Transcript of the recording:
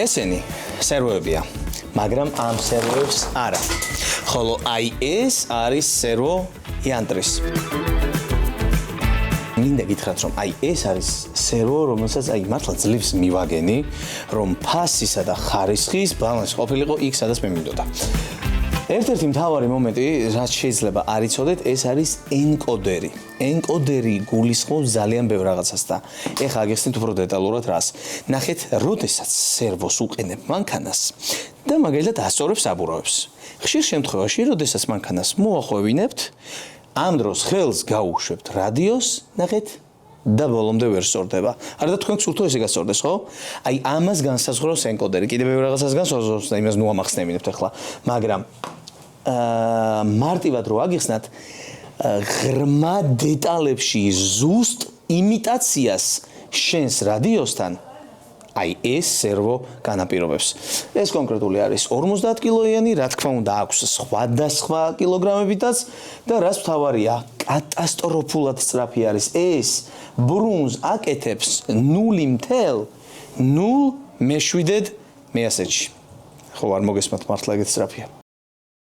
ესენი სერვოებია, მაგრამ ამ სერვოებს არა. ხოლო აი ეს არის სერვო იანტრის. მინდა გითხრათ, რომ აი ეს არის სერვო, რომელსაც აი მართლა ძლივს მივაგენი, რომ ფასისა და ხარისხის ბალანსი ყოფილიყო იქ, სადაც მე მინდოდა. ერთ-ერთი მთავარი მომენტი, რაც შეიძლება არ იცოდეთ, ეს არის ენკოდერი. ენკოდერი გულისხმობს ძალიან ბევრ რაღაცას და ეხლა აგიხსნით უფრო დეტალურად რას. ნახეთ, როდესაც სერვოს უყენებ მანქანას და მაგალითად ასწორებს საბურავებს. ხშირ შემთხვევაში, როდესაც მანქანას მოახვევინებთ, ამ დროს ხელს გაუშვებთ რადიოს, ნახეთ, და ბოლომდე ვერ სწორდება. არა და თქვენ გსურთო ესე გასწორდეს, ხო? აი ამას განსაზღვრავს ენკოდერი. კიდევ ბევრ რაღაცას განსაზღვრავს და იმას ნუ ამახსნებინებთ ახლა, მაგრამ მარტივად რო აგიხსნათ, ღრმა დეტალებში ზუსტ იმიტაციას შენს რადიოსთან აი ეს სერვო განაპირობებს. ეს კონკრეტული არის 50 კილოიანი, რა თქმა უნდა აქვს სხვადასხვა კილოგრამებითაც და რაც მთავარია, კატასტროფულად სწრაფი არის ეს. ბრუნს აკეთებს 0.0 მე7 მეასეთში. ხო არ მოგესმათ მართლა ეგეთ სწრაფია.